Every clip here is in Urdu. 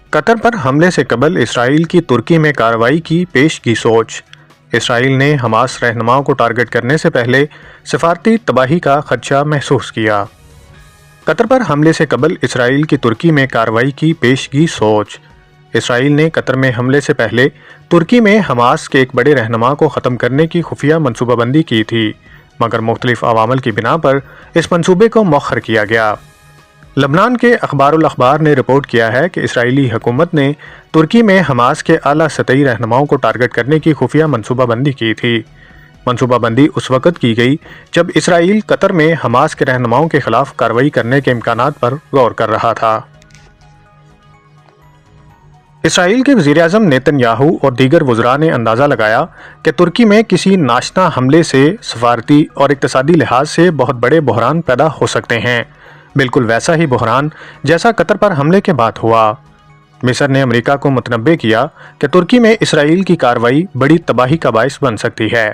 قطر پر حملے سے قبل اسرائیل کی ترکی میں کارروائی کی پیش کی سوچ۔ اسرائیل نے حماس رہنماؤں کو ٹارگٹ کرنے سے پہلے سفارتی تباہی کا خدشہ محسوس کیا۔ قطر پر حملے سے قبل اسرائیل کی ترکی میں کارروائی کی پیشگی سوچ۔ اسرائیل نے قطر میں حملے سے پہلے ترکی میں حماس کے ایک بڑے رہنما کو ختم کرنے کی خفیہ منصوبہ بندی کی تھی، مگر مختلف عوامل کی بنا پر اس منصوبے کو مؤخر کیا گیا۔ لبنان کے اخبار نے رپورٹ کیا ہے کہ اسرائیلی حکومت نے ترکی میں حماس کے اعلیٰ سطحی رہنماؤں کو ٹارگٹ کرنے کی خفیہ منصوبہ بندی کی تھی۔ منصوبہ بندی اس وقت کی گئی جب اسرائیل قطر میں حماس کے رہنماؤں کے خلاف کارروائی کرنے کے امکانات پر غور کر رہا تھا۔ اسرائیل کے وزیر اعظم نیتن یاہو اور دیگر وزراء نے اندازہ لگایا کہ ترکی میں کسی ناشنا حملے سے سفارتی اور اقتصادی لحاظ سے بہت بڑے بحران پیدا ہو سکتے ہیں، بالکل ویسا ہی بحران جیسا قطر پر حملے کے بعد ہوا۔ مصر نے امریکہ کو متنبع کیا کہ ترکی میں اسرائیل کی کارروائی بڑی تباہی کا باعث بن سکتی ہے۔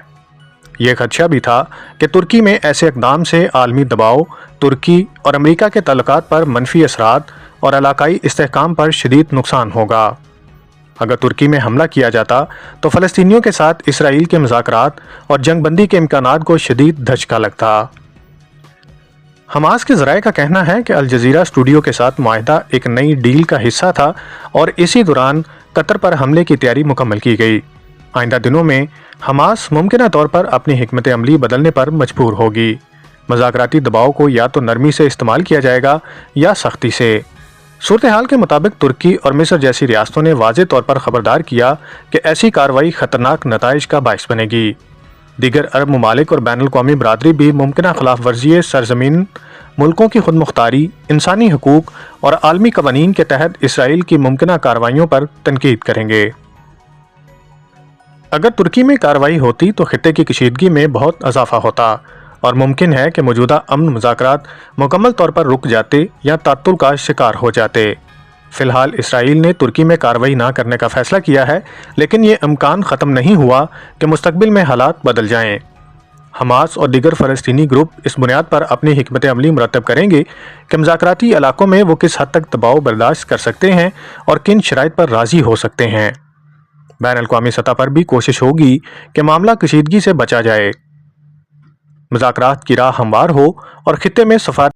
یہ خدشہ بھی تھا کہ ترکی میں ایسے اقدام سے عالمی دباؤ، ترکی اور امریکہ کے تعلقات پر منفی اثرات اور علاقائی استحکام پر شدید نقصان ہوگا۔ اگر ترکی میں حملہ کیا جاتا تو فلسطینیوں کے ساتھ اسرائیل کے مذاکرات اور جنگ بندی کے امکانات کو شدید دھچکا لگتا۔ حماس کے ذرائع کا کہنا ہے کہ الجزیرہ اسٹوڈیو کے ساتھ معاہدہ ایک نئی ڈیل کا حصہ تھا اور اسی دوران قطر پر حملے کی تیاری مکمل کی گئی۔ آئندہ دنوں میں حماس ممکنہ طور پر اپنی حکمت عملی بدلنے پر مجبور ہوگی۔ مذاکراتی دباؤ کو یا تو نرمی سے استعمال کیا جائے گا یا سختی سے۔ صورتحال کے مطابق ترکی اور مصر جیسی ریاستوں نے واضح طور پر خبردار کیا کہ ایسی کارروائی خطرناک نتائج کا باعث بنے گی۔ دیگر عرب ممالک اور بین الاقوامی برادری بھی ممکنہ خلاف ورزی سرزمین، ملکوں کی خود مختاری، انسانی حقوق اور عالمی قوانین کے تحت اسرائیل کی ممکنہ کارروائیوں پر تنقید کریں گے۔ اگر ترکی میں کارروائی ہوتی تو خطے کی کشیدگی میں بہت اضافہ ہوتا اور ممکن ہے کہ موجودہ امن مذاکرات مکمل طور پر رک جاتے یا تعطل کا شکار ہو جاتے۔ فی الحال اسرائیل نے ترکی میں کارروائی نہ کرنے کا فیصلہ کیا ہے، لیکن یہ امکان ختم نہیں ہوا کہ مستقبل میں حالات بدل جائیں۔ حماس اور دیگر فلسطینی گروپ اس بنیاد پر اپنی حکمت عملی مرتب کریں گے کہ مذاکراتی علاقوں میں وہ کس حد تک دباؤ برداشت کر سکتے ہیں اور کن شرائط پر راضی ہو سکتے ہیں۔ بین الاقوامی سطح پر بھی کوشش ہوگی کہ معاملہ کشیدگی سے بچا جائے، مذاکرات کی راہ ہموار ہو اور خطے میں سفارت